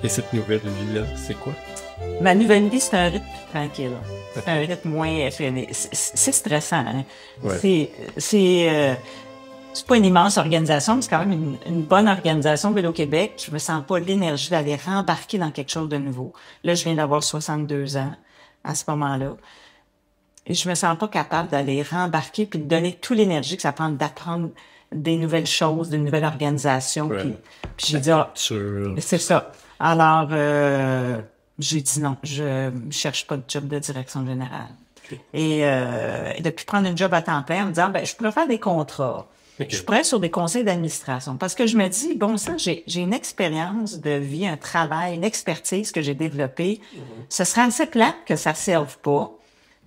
Et cette nouvelle vie-là, c'est quoi? Ma nouvelle vie, c'est un rythme plus tranquille. C'est un rythme moins effréné. C'est stressant, hein? Ouais. C'est pas une immense organisation, mais c'est quand même une bonne organisation, Vélo-Québec. Je me sens pas l'énergie d'aller rembarquer dans quelque chose de nouveau. Là, je viens d'avoir 62 ans à ce moment-là. Et je me sens pas capable d'aller rembarquer puis de donner toute l'énergie que ça prend d'apprendre des nouvelles choses, de nouvelles organisations. Ouais. Puis j'ai dit, c'est ça. Alors, j'ai dit non, je cherche pas de job de direction générale. Okay. Et depuis prendre une job à temps plein, en me disant, je pourrais faire des contrats. Okay. Je pourrais sur des conseils d'administration. Parce que je me dis, bon, ça, j'ai une expérience de vie, un travail, une expertise que j'ai développée. Ce serait assez plate que ça serve pas.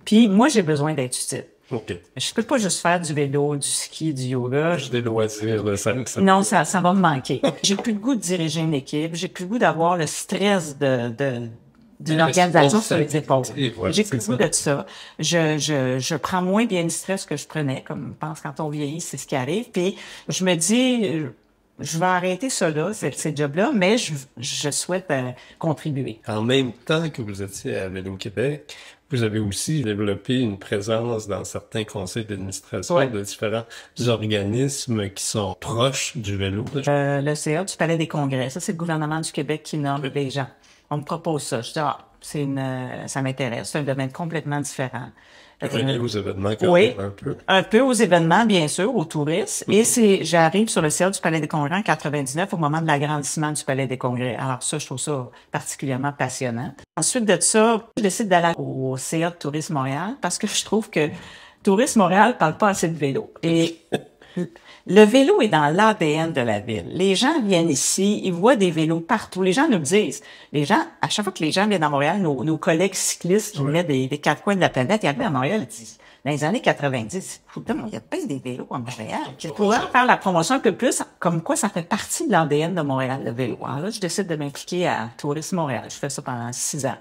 Puis moi, j'ai besoin d'être utile. Okay. Je peux pas juste faire du vélo, du ski, du yoga. Des loisirs, Non, ça va me manquer. J'ai plus le goût de diriger une équipe. J'ai plus le goût d'avoir le stress d'une organisation sur les épaules. J'ai plus le goût de ça. Je prends moins bien le stress que je prenais, comme je pense quand on vieillit, c'est ce qui arrive. Puis je me dis, je vais arrêter ça là, ces jobs-là, mais je souhaite contribuer. En même temps que vous étiez à Vélo-Québec, vous avez aussi développé une présence dans certains conseils d'administration de différents organismes qui sont proches du vélo. Le CA du Palais des Congrès, ça c'est le gouvernement du Québec qui nomme les gens. On me propose ça. Je dis, ça m'intéresse. C'est un domaine complètement différent. Relié aux événements quand oui, même un peu. Un peu aux événements, bien sûr, aux touristes. Et j'arrive sur le CA du Palais des Congrès en 99 au moment de l'agrandissement du Palais des Congrès. Alors ça, je trouve ça particulièrement passionnant. Ensuite de ça, je décide d'aller au CA de Tourisme Montréal parce que je trouve que Tourisme Montréal parle pas assez de vélo. Et le vélo est dans l'ADN de la ville. Les gens viennent ici, ils voient des vélos partout. Les gens nous le disent. Les gens, à chaque fois que les gens viennent à Montréal, nos collègues cyclistes qui venaient des quatre coins de la planète, ils arrivaient à Montréal, ils disent, dans les années 90, il y a pas des vélos à Montréal. Je pourrais faire la promotion un peu plus, comme quoi ça fait partie de l'ADN de Montréal, le vélo. Alors là, je décide de m'impliquer à Tourisme Montréal. Je fais ça pendant 6 ans.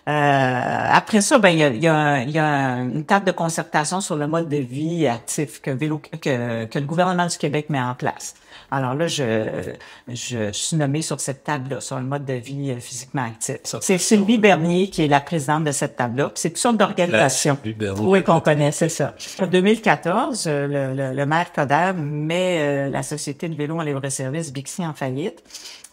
Après ça, il y a une table de concertation sur le mode de vie actif que le gouvernement du Québec met en place. Alors là, je suis nommée sur cette table-là, sur le mode de vie physiquement actif. C'est Sylvie Bernier qui est la présidente de cette table-là. C'est une sorte d'organisation. Oui, qu'on connaît, c'est ça. En 2014, le maire Coderre met la société de vélo en libre-service Bixi en faillite.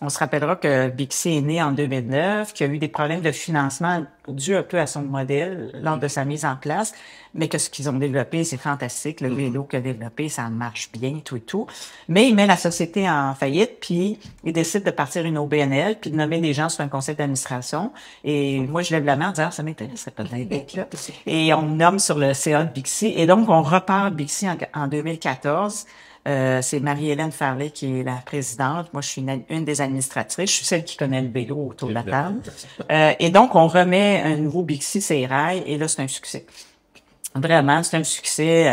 On se rappellera que Bixi est né en 2009, qu'il y a eu des problèmes de financement dû un peu à son modèle lors de sa mise en place, mais que ce qu'ils ont développé, c'est fantastique. Le vélo qu'il a développé, ça marche bien, tout et tout. Mais il met la société en faillite, puis il décide de partir une OBNL, puis de nommer des gens sur un conseil d'administration. Et moi, je lève la main en disant, ça m'intéresse peut-être d'être là. Et on me nomme sur le CA de Bixi. Et donc, on repart Bixi en 2014. C'est Marie-Hélène Farley qui est la présidente. Moi, je suis une des administratrices. Je suis celle qui connaît le vélo autour de la table. Et donc, on remet un nouveau Bixi sur les rails. Et là, c'est un succès. Vraiment, c'est un succès.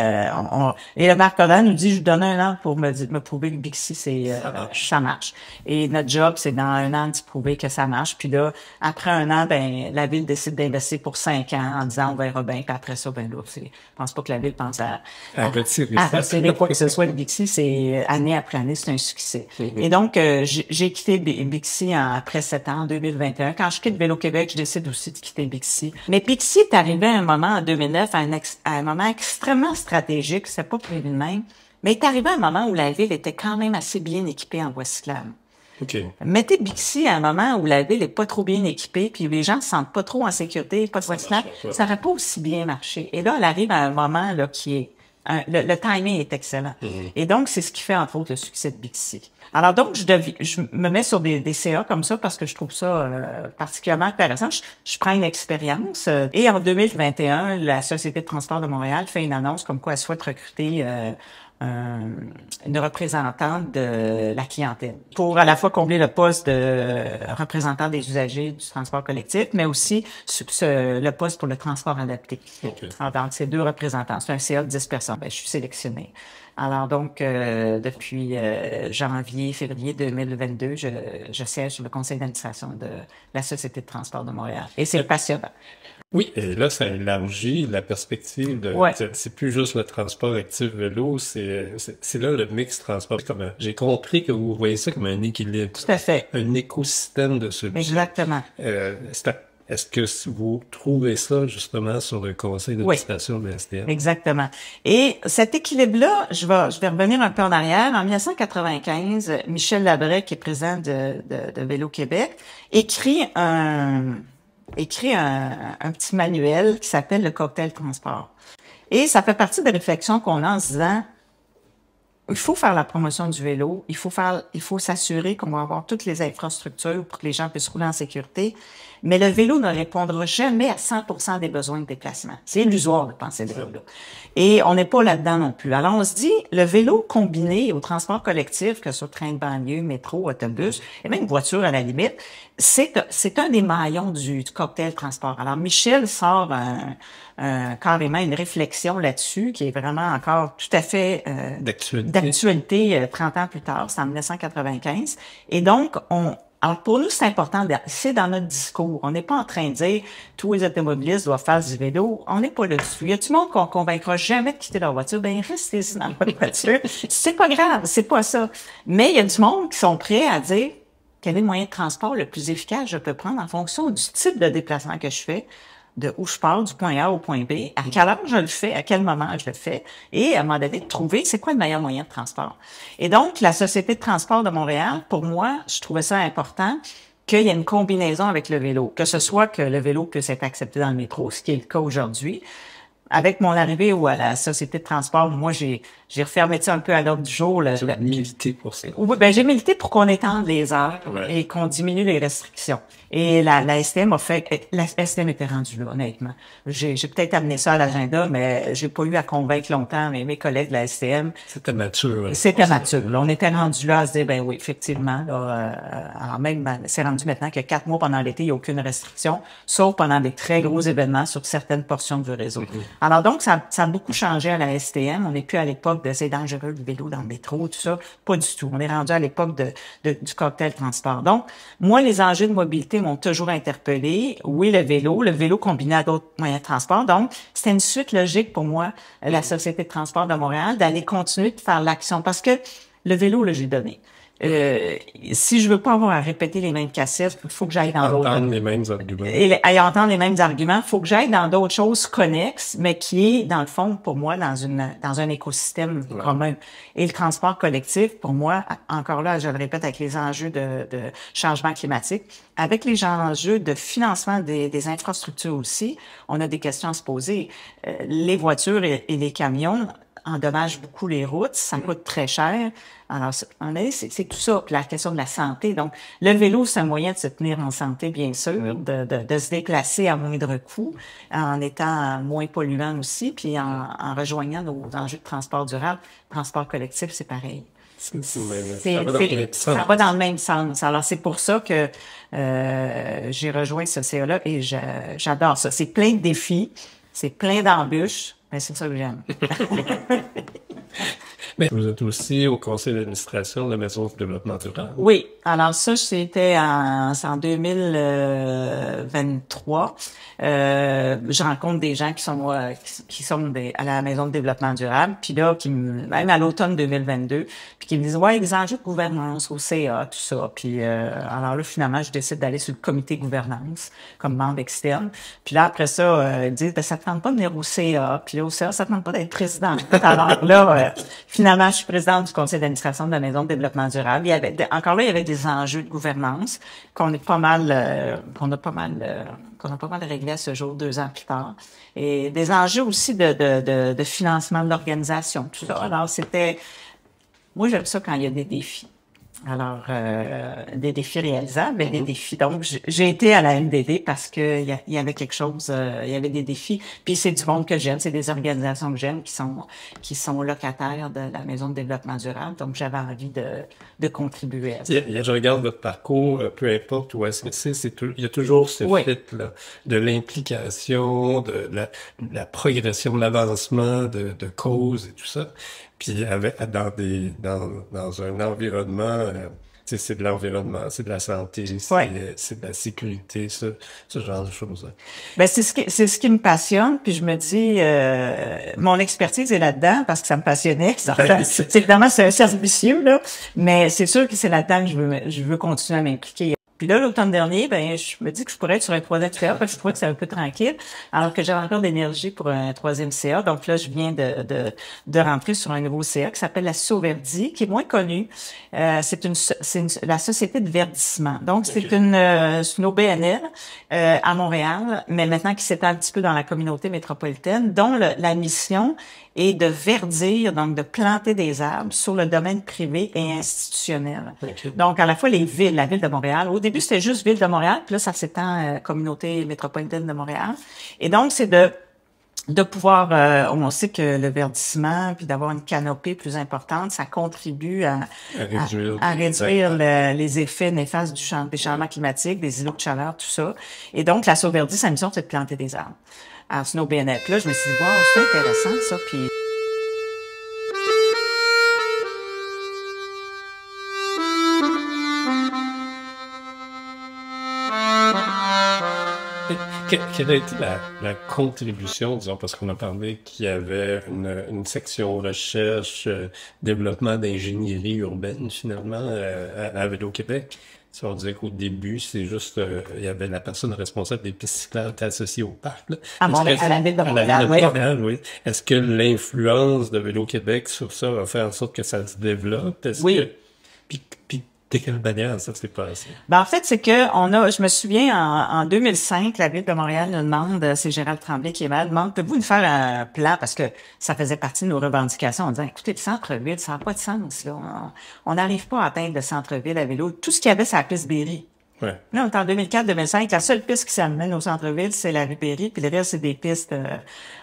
Et le maire Coderre nous dit, je vous donne 1 an pour me prouver que Bixi, ça marche. Et notre job, c'est dans 1 an de prouver que ça marche. Puis là, après 1 an, la ville décide d'investir pour 5 ans en disant, on verra bien. Puis après ça, là, je pense pas que la ville pense à retirer quoi que ce soit de Bixi. C'est année après année, c'est un succès. Et donc, j'ai quitté Bixi après 7 ans, en 2021. Quand je quitte Vélo-Québec, je décide aussi de quitter Bixi. Mais Bixi est arrivé à un moment, en 2009, à un moment extrêmement stratégique, c'est pas prévu de même, mais il est arrivé à un moment où la ville était quand même assez bien équipée en voies cyclables. Okay. Mettez Bixi à un moment où la ville est pas trop bien équipée, puis les gens se sentent pas trop en sécurité, pas de voies cyclables, ça n'aurait pas aussi bien marché. Et là, elle arrive à un moment là qui est le timing est excellent. Et donc, c'est ce qui fait, entre autres, le succès de Bixi. Alors donc, je me mets sur des CA comme ça parce que je trouve ça particulièrement intéressant. Je prends une expérience. Et en 2021, la Société de transport de Montréal fait une annonce comme quoi elle souhaite recruter une représentante de la clientèle pour à la fois combler le poste de représentant des usagers du transport collectif, mais aussi le poste pour le transport adapté. Okay. Alors, donc, c'est 2 représentants. C'est un CA de 10 personnes. Je suis sélectionnée. Alors donc, depuis janvier, février 2022, je siège sur le conseil d'administration de la Société de transport de Montréal. Et c'est passionnant. Oui, et là, ça élargit la perspective de, Ouais, c'est plus juste le transport actif vélo, c'est là le mix transport. J'ai compris que vous voyez ça comme un équilibre, tout à fait. un écosystème de solutions. Exactement. Est-ce que vous trouvez ça justement sur le conseil Oui. d'administration de l'STM? Exactement. Et cet équilibre-là, je vais revenir un peu en arrière. En 1995, Michel Labrec, qui est président de Vélo Québec, écrit un petit manuel qui s'appelle le cocktail transport. Et ça fait partie des réflexions qu'on a en se disant, il faut faire la promotion du vélo, il faut s'assurer qu'on va avoir toutes les infrastructures pour que les gens puissent rouler en sécurité. Mais le vélo ne répondra jamais à 100% des besoins de déplacement. C'est illusoire de penser le vélo. Et on n'est pas là-dedans non plus. Alors on se dit, le vélo combiné au transport collectif, que ce soit train de banlieue, métro, autobus, et même voiture à la limite, c'est un des maillons du cocktail transport. Alors Michel sort carrément une réflexion là-dessus qui est vraiment encore tout à fait d'actualité 30 ans plus tard, c'est en 1995. Et donc, alors pour nous, c'est important, c'est dans notre discours. On n'est pas en train de dire tous les automobilistes doivent faire du vélo. On n'est pas là-dessus. Il y a du monde qu'on convaincra jamais de quitter leur voiture. Ben, restez dans votre voiture. C'est pas grave, c'est pas ça. Mais il y a du monde qui sont prêts à dire quel est le moyen de transport le plus efficace que je peux prendre en fonction du type de déplacement que je fais, de où je pars, du point A au point B, à quelle heure je le fais, à quel moment je le fais, et à un moment donné, de trouver c'est quoi le meilleur moyen de transport. Et donc, la Société de transport de Montréal, pour moi, je trouvais ça important qu'il y ait une combinaison avec le vélo, que ce soit que le vélo puisse être accepté dans le métro, ce qui est le cas aujourd'hui. Avec mon arrivée à la Société de transport, moi, j'ai refermé ça un peu à l'ordre du jour. Tu as milité pour ça. Oui, ben, j'ai milité pour qu'on étende les heures et qu'on diminue les restrictions. Et la STM la STM était rendue là, honnêtement. J'ai peut-être amené ça à l'agenda, mais j'ai pas eu à convaincre longtemps mes collègues de la STM. C'était mature. Ouais. C'était mature. Là, on était rendu là à se dire, ben oui, effectivement, là, alors même, c'est rendu maintenant que 4 mois pendant l'été, il n'y a aucune restriction, sauf pendant des très gros événements sur certaines portions du réseau. Alors donc, ça a beaucoup changé à la STM. On n'est plus à l'époque de c'est dangereux le vélo dans le métro, tout ça. Pas du tout. On est rendu à l'époque du cocktail transport. Donc, moi, les enjeux de mobilité m'ont toujours interpellé. Oui, le vélo combiné à d'autres moyens de transport. Donc, c'était une suite logique pour moi, la Société de transport de Montréal, d'aller continuer de faire l'action. Parce que le vélo, là, j'ai donné. Si je veux pas avoir à répéter les mêmes cassettes, il faut que j'aille dans d'autres. Entendre les mêmes arguments. Et entendre les mêmes arguments, il faut que j'aille dans d'autres choses connexes, mais qui est, dans le fond, pour moi, dans un écosystème commun. Et le transport collectif, pour moi, encore là, je le répète, avec les enjeux de changement climatique, avec les enjeux de financement des infrastructures aussi, on a des questions à se poser. Les voitures et les camions endommage beaucoup les routes, ça coûte très cher. Alors, c'est tout ça. Puis la question de la santé. Donc, le vélo, c'est un moyen de se tenir en santé, bien sûr, de se déplacer à moindre coût, en étant moins polluant aussi, puis en rejoignant nos enjeux de transport durable. Transport collectif, c'est pareil. Ça va dans le même sens. Alors, c'est pour ça que j'ai rejoint ce CA-là et j'adore ça. C'est plein de défis, c'est plein d'embûches. Mais c'est ça que j'aime. Mais vous êtes aussi au conseil d'administration de la Maison de développement durable. Oui. Alors ça, c'était en 2023. Je rencontre des gens qui sont à la Maison de développement durable, puis là, même à l'automne 2022, puis qui me disent, ouais, les enjeux de gouvernance au CA, tout ça. Puis alors là, finalement, je décide d'aller sur le comité gouvernance comme membre externe. Puis là, après ça, ils disent, ben, ça te tente pas de venir au CA. Puis là, au CA, ça te tente pas d'être président. Alors là, finalement, je suis présidente du conseil d'administration de la Maison de développement durable. Il y avait il y avait des enjeux de gouvernance qu'on a pas mal réglé à ce jour, 2 ans plus tard. Et des enjeux aussi de financement de l'organisation, tout ça. Alors, moi, j'aime ça quand il y a des défis. Alors, des défis réalisables, mais des défis. Donc, j'ai été à la MDD parce que il y avait quelque chose, il y avait des défis. Puis c'est du monde que j'aime, c'est des organisations que j'aime qui sont locataires de la Maison de développement durable. Donc, j'avais envie de contribuer à ça. Je regarde votre parcours, peu importe où est-ce que il y a toujours ce fait-là de l'implication, de la progression, de l'avancement de causes et tout ça. Puis dans un environnement c'est de l'environnement, c'est de la santé, c'est de la sécurité, ce genre de choses. Ben, c'est ce qui me passionne, puis je me dis, mon expertise est là-dedans parce que ça me passionnait. C'est évidemment, c'est un cercle vicieux, là, mais c'est sûr que c'est là-dedans que je veux continuer à m'impliquer. Puis là, l'automne dernier, ben, je me dis que je pourrais être sur un troisième CA parce que je trouvais que c'est un peu tranquille, alors que j'avais encore d'énergie pour un troisième CA. Donc là, je viens de rentrer sur un nouveau CA qui s'appelle la Sauverdi, qui est moins connu. C'est la Société de verdissement. Donc, c'est une OBNL, à Montréal, mais maintenant qui s'étend un petit peu dans la communauté métropolitaine, dont la mission est de verdir, donc de planter des arbres sur le domaine privé et institutionnel. Okay. Donc, à la fois la ville de Montréal. Au début, c'était juste ville de Montréal, puis là, ça s'étend communauté métropolitaine de Montréal. Et donc, c'est de pouvoir, on sait que le verdissement, puis d'avoir une canopée plus importante, ça contribue à réduire les effets néfastes des changements climatiques, des îlots de chaleur, tout ça. Et donc, la Sauverdi, sa mission, c'est de planter des arbres. Alors, c'est nos BNF. Là, je me suis dit, wow, c'est intéressant, ça, puis... Quelle a été la contribution, disons, parce qu'on a parlé qu'il y avait une section recherche, développement d'ingénierie urbaine, finalement, à Vélo-Québec. Si on disait qu'au début, c'est juste, il y avait la personne responsable des pistes cyclables associée au parc. Là. À la ville de Montréal, oui. Est-ce que l'influence de Vélo-Québec sur ça va faire en sorte que ça se développe? Oui. Puis de quelle manière ça s'est passé? Ben, en fait, c'est que je me souviens, en 2005, la Ville de Montréal nous demande, c'est Gérald Tremblay qui est mal, demande, pouvez-vous nous faire un plan, parce que ça faisait partie de nos revendications, en disant, écoutez, le centre-ville, ça n'a pas de sens, là. On n'arrive pas à atteindre le centre-ville à vélo. Tout ce qu'il y avait, c'est la piste Berry. Ouais. Là, on est en 2004-2005. La seule piste qui s'amène au centre-ville, c'est la rue Berry, puis le reste, c'est des pistes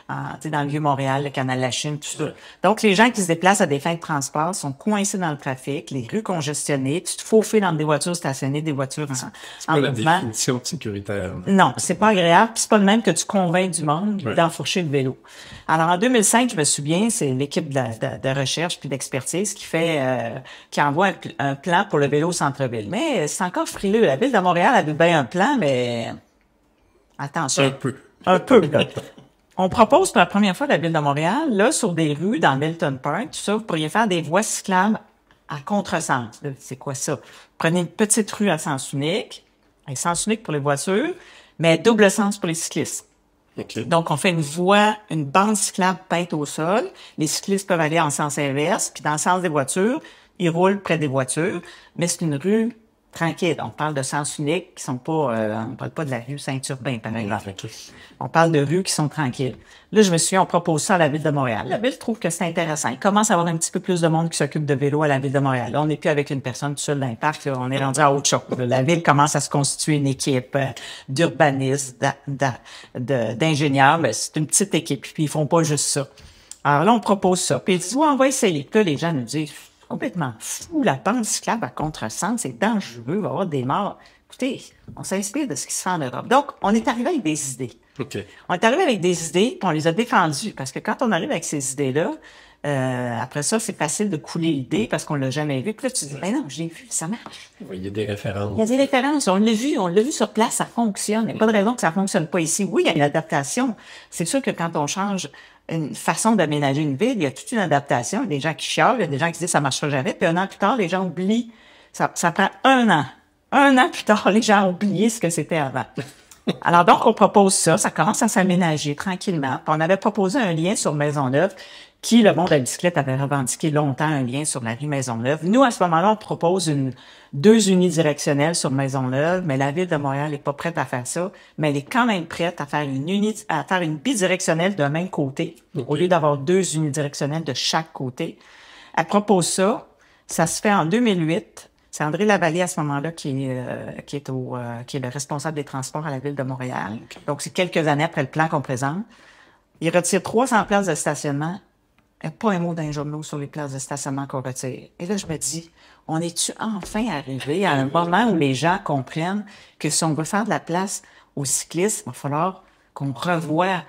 dans le Vieux-Montréal, le canal de la Chine, tout ça. Donc, les gens qui se déplacent à des fins de transport sont coincés dans le trafic, les rues congestionnées, tu te faufiles dans des voitures stationnées, des voitures en mouvement. C'est pas la définition de sécuritaire. Non, c'est pas agréable, puis c'est pas le même que tu convaincs du monde d'enfourcher le vélo. Alors, en 2005, je me souviens, c'est l'équipe de recherche puis d'expertise qui envoie un plan pour le vélo au centre-ville. Mais c'est encore frileux. La Ville de Montréal avait bien un plan, mais attention. Un peu, là. On propose pour la première fois la Ville de Montréal, là, sur des rues dans Milton Park, tout ça, vous pourriez faire des voies cyclables à contresens. C'est quoi ça? Prenez une petite rue à sens unique, un sens unique pour les voitures, mais double sens pour les cyclistes. Okay. Donc, on fait une bande cyclable peinte au sol. Les cyclistes peuvent aller en sens inverse, puis dans le sens des voitures, ils roulent près des voitures, mais c'est une rue tranquille. On parle de sens unique qui sont pas, on parle pas de la rue Saint-Urbain, par exemple. On parle de rues qui sont tranquilles. Là, je me suis dit, on propose ça à la Ville de Montréal. La Ville trouve que c'est intéressant. Il commence à avoir un petit peu plus de monde qui s'occupe de vélo à la Ville de Montréal. Là, on n'est plus avec une personne toute seule dans le parc. Là, on est rendu à autre chose. La Ville commence à se constituer une équipe d'urbanistes, d'ingénieurs. Mais c'est une petite équipe. Puis ils font pas juste ça. Alors là, on propose ça. Puis ils disent, ouais, on va essayer. Puis là, les gens nous disent, complètement fou, la bande cyclable à contresens, c'est dangereux, il va y avoir des morts. Écoutez, on s'inspire de ce qui se fait en Europe. Donc, on est arrivé avec des idées. Okay. On est arrivé avec des idées, puis on les a défendues. Parce que quand on arrive avec ces idées-là, après ça, c'est facile de couler l'idée parce qu'on l'a jamais vu. Puis là, tu dis, ben non, je l'ai vu, ça marche. Oui, il y a des références. Il y a des références. On l'a vu sur place, ça fonctionne. Il n'y a pas de raison que ça fonctionne pas ici. Oui, il y a une adaptation. C'est sûr que quand on change une façon d'aménager une ville, il y a toute une adaptation. Il y a des gens qui chialent, il y a des gens qui disent ça marchera jamais. Puis un an plus tard, les gens oublient. Ça prend un an. Un an plus tard, les gens ont oublié ce que c'était avant. Alors donc, on propose ça. Ça commence à s'aménager tranquillement. Puis on avait proposé un lien sur Maisonneuve qui, le monde de la bicyclette, avait revendiqué longtemps un lien sur la rue Maisonneuve. Nous, à ce moment-là, on propose deux unidirectionnelles sur Maisonneuve, mais la Ville de Montréal n'est pas prête à faire ça, mais elle est quand même prête à faire une bidirectionnelle d'un même côté, au lieu d'avoir deux unidirectionnelles de chaque côté. Elle propose ça. Ça se fait en 2008. C'est André Lavallée, à ce moment-là, qui est le responsable des transports à la Ville de Montréal. Okay. Donc, c'est quelques années après le plan qu'on présente. Il retire 300 places de stationnement. Il n'y a pas un mot d'un journaux sur les places de stationnement qu'on retire. Et là, je me dis, on est-tu enfin arrivé à un moment où les gens comprennent que si on veut faire de la place aux cyclistes, il va falloir qu'on revoie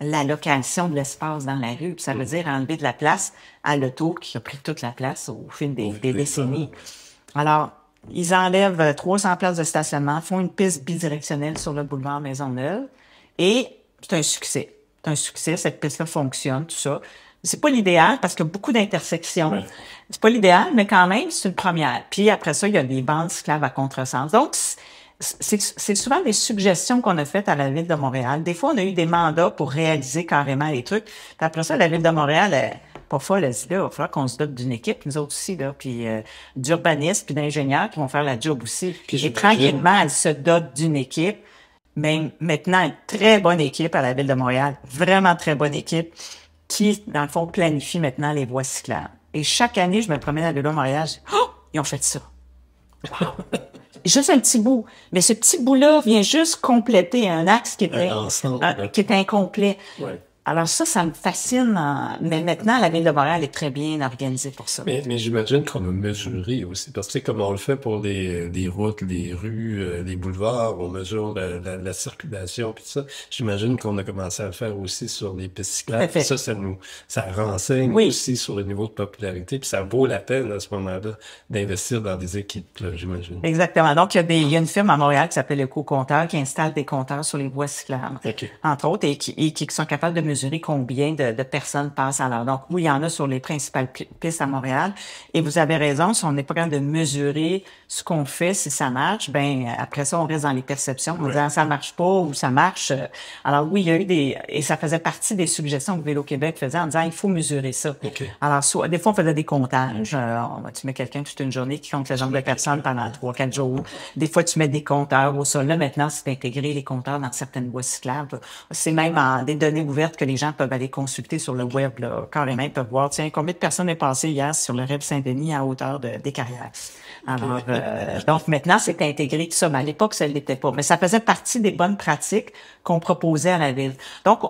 l'allocation de l'espace dans la rue. Puis ça veut dire enlever de la place à l'auto qui a pris toute la place au fil des décennies. Alors, ils enlèvent 300 places de stationnement, font une piste bidirectionnelle sur le boulevard Maisonneuve et c'est un succès. C'est un succès, cette piste-là fonctionne, tout ça. C'est pas l'idéal parce qu'il y a beaucoup d'intersections. Ouais. C'est pas l'idéal, mais quand même, c'est une première. Puis après ça, il y a des bandes cyclables à contresens. Donc, c'est souvent des suggestions qu'on a faites à la Ville de Montréal. Des fois, on a eu des mandats pour réaliser carrément les trucs. Puis après ça, la Ville de Montréal, pas folle, elle dit là, il va falloir qu'on se dote d'une équipe, nous autres aussi, là, puis d'urbanistes, puis d'ingénieurs qui vont faire la job aussi. Puis et tranquillement, elle se dote d'une équipe. Mais maintenant, une très bonne équipe à la Ville de Montréal, vraiment très bonne équipe, qui, dans le fond, planifie maintenant les voies cyclables. Et chaque année, je me promène à la Ville de Montréal, je dis, oh, ils ont fait ça. Wow. Juste un petit bout. Mais ce petit bout-là vient juste compléter un axe qui était incomplet. Ouais. Alors ça me fascine. Mais maintenant, la Ville de Montréal est très bien organisée pour ça. Mais j'imagine qu'on a mesuré aussi. Parce que comme on le fait pour les routes, les rues, les boulevards, on mesure la circulation puis ça. J'imagine qu'on a commencé à le faire aussi sur les pistes cyclables. Ça renseigne aussi sur le niveau de popularité. Puis ça vaut la peine à ce moment-là d'investir dans des équipes, là, j'imagine. Exactement. Donc, il y a une firme à Montréal qui s'appelle Éco-Compteur qui installe des compteurs sur les voies cyclables. Okay. Entre autres, et qui sont capables de mesurer combien de personnes passent à l'heure. Donc, oui, il y en a sur les principales pistes à Montréal. Et vous avez raison, si on n'est pas capable de mesurer ce qu'on fait, si ça marche, ben après ça, on reste dans les perceptions. On dit, ça marche pas ou ça marche. Alors oui, il y a eu et ça faisait partie des suggestions que Vélo-Québec faisait en disant, il faut mesurer ça. Okay. Alors, des fois, on faisait des comptages. Tu mets quelqu'un toute une journée qui compte le nombre de personnes pendant 3-4 jours. Des fois, tu mets des compteurs au sol. Là, maintenant, c'est intégré les compteurs dans certaines voies cyclables. C'est même des données ouvertes que les gens peuvent aller consulter sur le web, là. Carrément, ils peuvent voir, tiens, combien de personnes est passé hier sur le REP Saint-Denis à hauteur des carrières. Alors, donc maintenant, c'est intégré tout ça. Mais à l'époque, ça ne l'était pas. Mais ça faisait partie des bonnes pratiques qu'on proposait à la Ville. Donc,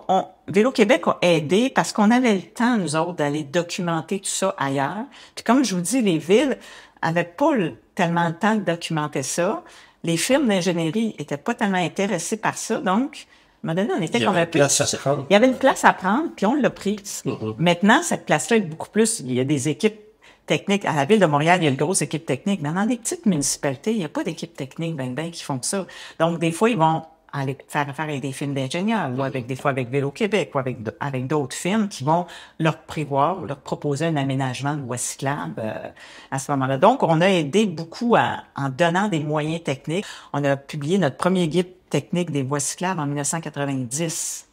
Vélo-Québec a aidé parce qu'on avait le temps, nous autres, d'aller documenter tout ça ailleurs. Puis comme je vous dis, les villes avaient pas tellement le temps de documenter ça. Les firmes d'ingénierie étaient pas tellement intéressées par ça. Donc, à un moment donné, on était comme un peu... Il y avait une place à prendre, puis on l'a prise. Maintenant, cette place-là est beaucoup plus... Il y a des équipes techniques. À la Ville de Montréal, il y a une grosse équipe technique. Mais dans des petites municipalités, il n'y a pas d'équipe technique qui font ça. Donc, des fois, ils vont aller faire affaire avec des firmes d'ingénieurs, ou des fois avec Vélo-Québec, ou avec d'autres firmes qui vont leur proposer un aménagement de voies cyclables à ce moment-là. Donc, on a aidé beaucoup en donnant des moyens techniques. On a publié notre premier guide technique des voies cyclables en 1990.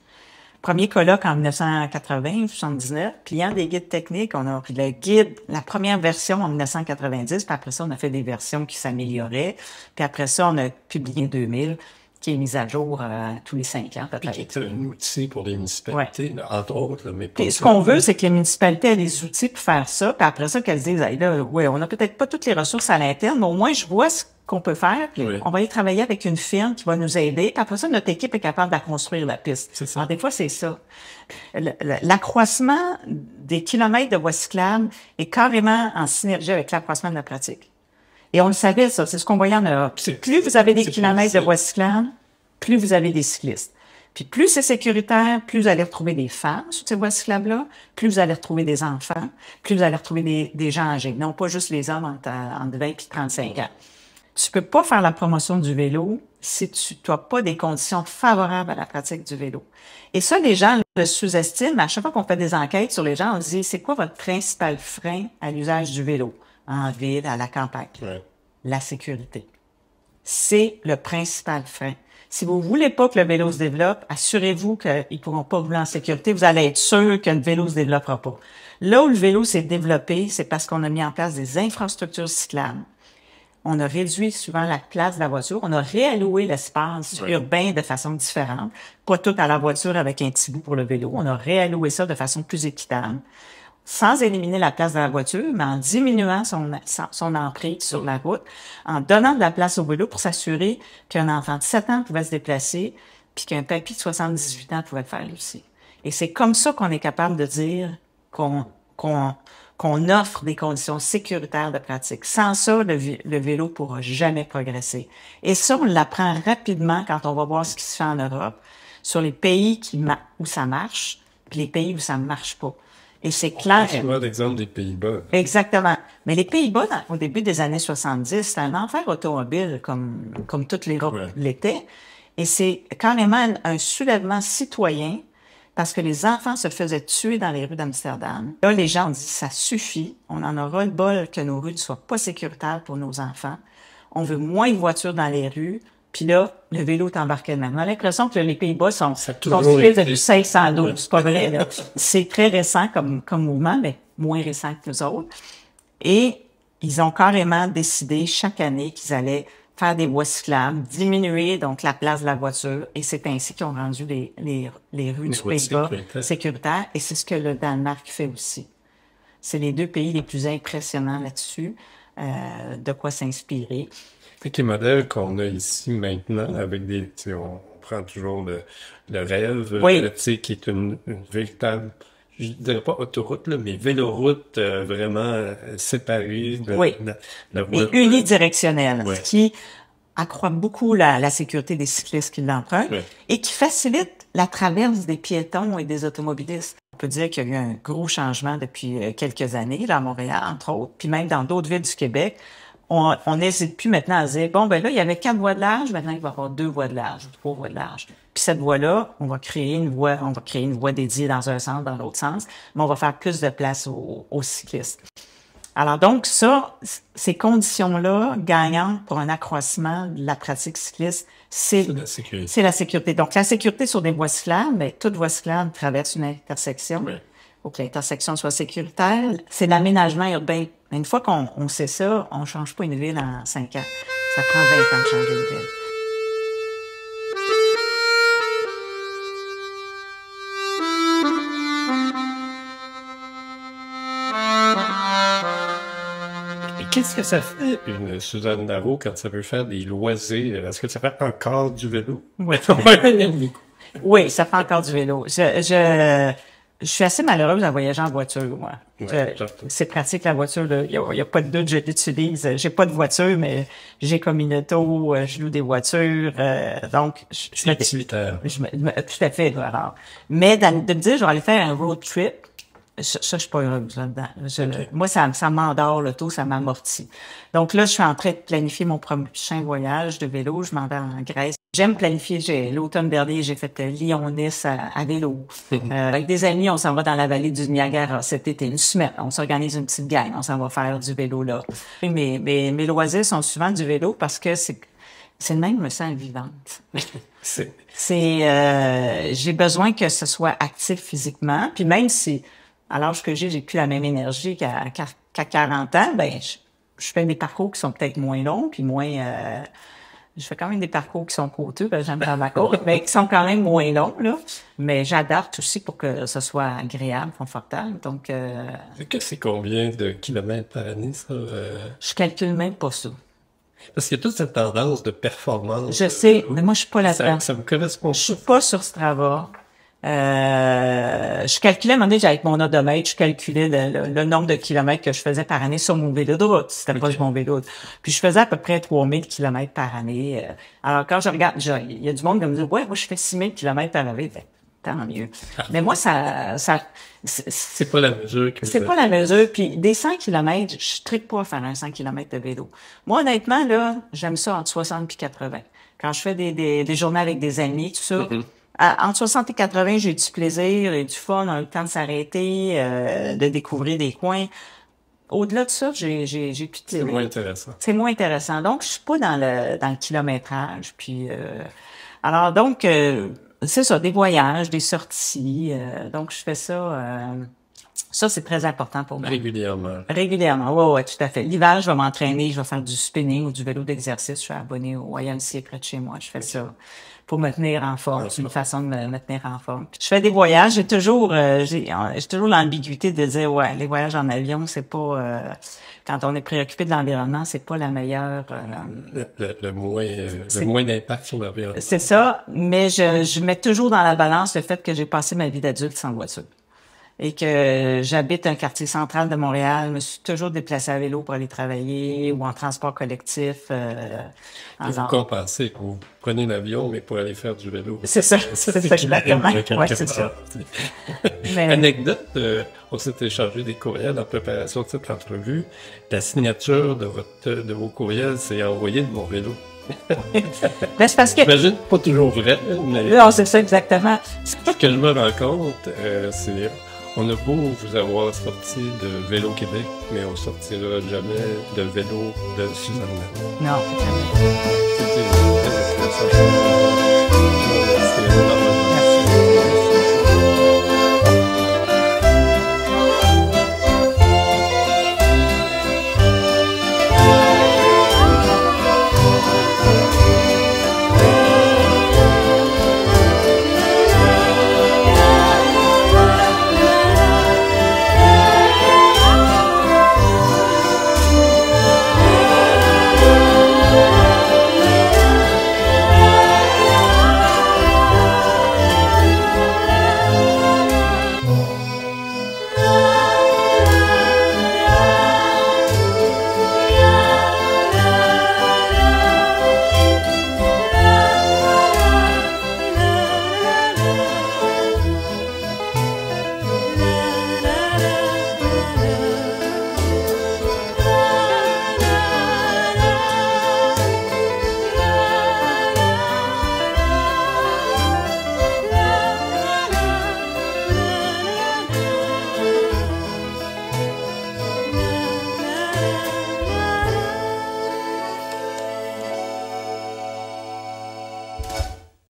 Premier colloque en 1980-79. Pliant des guides techniques, on a pris le guide, la première version en 1990, puis après ça, on a fait des versions qui s'amélioraient. Puis après ça, on a publié en 2000, qui est mise à jour tous les 5 ans, peut-être. Puis qui est un outil pour les municipalités, entre autres. Mais puis ce qu'on veut, c'est que les municipalités aient les outils pour faire ça, puis après ça, qu'elles disent, hey, là, ouais, on n'a peut-être pas toutes les ressources à l'interne, mais au moins, je vois ce qu'on peut faire. On va aller travailler avec une firme qui va nous aider. Puis après ça, notre équipe est capable de construire la piste. C'est ça. Alors, des fois, c'est ça. L'accroissement des kilomètres de voies cyclables est carrément en synergie avec l'accroissement de la pratique. Et on le savait, ça. C'est ce qu'on voyait en Europe. Plus vous avez des kilomètres de voies cyclables, plus vous avez des cyclistes. Puis plus c'est sécuritaire, plus vous allez retrouver des femmes sur ces voies cyclables-là, plus vous allez retrouver des enfants, plus vous allez retrouver des gens âgés. Non pas juste les hommes entre 20 et 35 ans. Tu peux pas faire la promotion du vélo si tu n'as pas des conditions favorables à la pratique du vélo. Et ça, les gens le sous-estiment. À chaque fois qu'on fait des enquêtes sur les gens, on dit, c'est quoi votre principal frein à l'usage du vélo en ville, à la campagne? Ouais. La sécurité. C'est le principal frein. Si vous voulez pas que le vélo se développe, assurez-vous qu'ils pourront pas rouler en sécurité. Vous allez être sûr que le vélo se développera pas. Là où le vélo s'est développé, c'est parce qu'on a mis en place des infrastructures cyclables. On a réduit souvent la place de la voiture. On a réalloué l'espace urbain de façon différente. Pas tout à la voiture avec un petit bout pour le vélo. On a réalloué ça de façon plus équitable. Sans éliminer la place de la voiture, mais en diminuant son emprise sur la route, en donnant de la place au vélo pour s'assurer qu'un enfant de 7 ans pouvait se déplacer, puis qu'un papy de 78 ans pouvait le faire aussi. Et c'est comme ça qu'on est capable de dire qu'on offre des conditions sécuritaires de pratique. Sans ça, le vélo pourra jamais progresser. Et ça, on l'apprend rapidement quand on va voir ce qui se fait en Europe, sur les pays où ça marche, puis les pays où ça ne marche pas. Et c'est clair. Je vois l'exemple des Pays-Bas. Exactement. Mais les Pays-Bas, au début des années 70, c'était un enfer automobile, comme toute l'Europe l'était. Et c'est carrément un soulèvement citoyen parce que les enfants se faisaient tuer dans les rues d'Amsterdam. Là, les gens ont dit, ça suffit. On en aura le bol que nos rues ne soient pas sécuritaires pour nos enfants. On veut moins de voitures dans les rues. Puis là, le vélo est embarqué de même. On a l'impression que les Pays-Bas sont construits depuis 512. C'est pas vrai, là. C'est très récent comme mouvement, mais moins récent que nous autres. Et ils ont carrément décidé chaque année qu'ils allaient faire des voies cyclables, diminuer donc la place de la voiture. Et c'est ainsi qu'ils ont rendu les rues du Pays-Bas sécuritaires. Et c'est ce que le Danemark fait aussi. C'est les deux pays les plus impressionnants là-dessus, de quoi s'inspirer. Avec les modèles qu'on a ici maintenant, avec on prend toujours le rêve, oui. Tu sais, qui est une véritable, je dirais pas autoroute, là, mais véloroute vraiment séparée de oui. la voie. Et unidirectionnelle, ouais. Ce qui accroît beaucoup la sécurité des cyclistes qui l'empruntent et qui facilite la traverse des piétons et des automobilistes. On peut dire qu'il y a eu un gros changement depuis quelques années, là, à Montréal, entre autres, puis même dans d'autres villes du Québec. On n'hésite plus maintenant à dire, bon, ben là, il y avait 4 voies de large, maintenant, il va y avoir 2 voies de large, 3 voies de large. Puis cette voie-là, on va créer une voie dédiée dans un sens, dans l'autre sens, mais on va faire plus de place aux cyclistes. Alors donc, ces conditions-là gagnantes pour un accroissement de la pratique cycliste, c'est la sécurité. Donc, la sécurité sur des voies cyclables, ben, toute voie cyclable traverse une intersection. Oui. Pour que l'intersection soit sécuritaire, c'est l'aménagement urbain. Mais une fois qu'on sait ça, on change pas une ville en 5 ans. Ça prend 20 ans de changer une ville. Qu'est-ce que ça fait, une Suzanne Darrow, quand ça veut faire des loisirs? Est-ce que ça fait encore du vélo? Oui. Oui, ça fait encore du vélo. Je suis assez malheureuse à voyager en voiture, moi. Ouais, c'est pratique, la voiture, là. Il y a pas de doute, je l'utilise. J'ai pas de voiture, mais j'ai comme une auto, je loue des voitures, donc... C'est utilitaire. Tout à fait, alors. Mais de me dire, je vais aller faire un road trip, ça, je suis pas heureuse là-dedans. Moi, ça m'endort, l'auto, ça m'amortit. Donc là, je suis en train de planifier mon prochain voyage de vélo. Je m'en vais en Grèce. J'aime planifier. L'automne dernier, j'ai fait Lyon-Nice à vélo. Avec des amis, on s'en va dans la vallée du Niagara cet été, une semaine. On s'organise une petite gang, on s'en va faire du vélo là. Mes loisirs sont souvent du vélo parce que c'est le même, je me sens vivante. J'ai besoin que ce soit actif physiquement. Puis même si, à l'âge que j'ai plus la même énergie qu'à 40 ans, ben je fais des parcours qui sont peut-être moins longs, puis moins... je fais quand même des parcours qui sont coûteux, parce que j'aime faire ma course, mais qui sont quand même moins longs, là. Mais j'adapte aussi pour que ce soit agréable, confortable. Donc, c'est combien de kilomètres par année, ça? Je calcule même pas ça. Parce qu'il y a toute cette tendance de performance. Je sais, mais moi, je suis pas là-dedans. Ça me correspond. Je suis pas sur Strava. Je calculais, à un moment donné, avec mon odomètre, je calculais le nombre de kilomètres que je faisais par année sur mon vélo de route. C'était pas mon vélo. Puis je faisais à peu près 3000 kilomètres par année. Alors, quand je regarde, il y a du monde qui me dit, ouais, moi, je fais 6000 kilomètres par année. Ben, tant mieux. Mais moi, c'est pas la mesure que c'est pas la mesure. Puis des 100 kilomètres, je tripe pas à faire un 100 kilomètres de vélo. Moi, honnêtement, là, j'aime ça entre 60 et 80. Quand je fais des journées avec des amis, tout ça, entre 60 et 80, j'ai du plaisir et du fun, on a le temps de s'arrêter, de découvrir des coins. Au-delà de ça, j'ai plus de C'est moins intéressant. C'est moins intéressant. Donc, je suis pas dans le kilométrage. Puis, alors donc, c'est ça, des voyages, des sorties. Donc, je fais ça. Ça, c'est très important pour moi. Régulièrement, ouais, tout à fait. L'hiver, je vais m'entraîner, je vais faire du spinning ou du vélo d'exercice. Je suis abonné au YMCA près de chez moi. Je fais ça pour me tenir en forme. C'est une façon de me tenir en forme. Je fais des voyages. J'ai toujours l'ambiguïté de dire, ouais, les voyages en avion, c'est pas... quand on est préoccupé de l'environnement, c'est pas la meilleure... le moins d'impact sur l'environnement. C'est ça, mais je mets toujours dans la balance le fait que j'ai passé ma vie d'adulte sans voiture. et que j'habite un quartier central de Montréal, je me suis toujours déplacée à vélo pour aller travailler ou en transport collectif. Et vous compensez, vous prenez l'avion, mais pour aller faire du vélo. C'est ça, c'est ça exactement. Ouais, c'est ça. Mais... Anecdote, on s'est échangé des courriels en préparation de cette entrevue. La signature de vos courriels, c'est envoyé de mon vélo. Ben, c'est parce que... J'imagine pas toujours vrai, mais... Non, c'est ça, exactement. Ce que je me rends compte, c'est... On a beau vous avoir sorti de Vélo Québec, mais on sortira jamais de vélo de Suzanne. Non, jamais. C'était une très intéressante.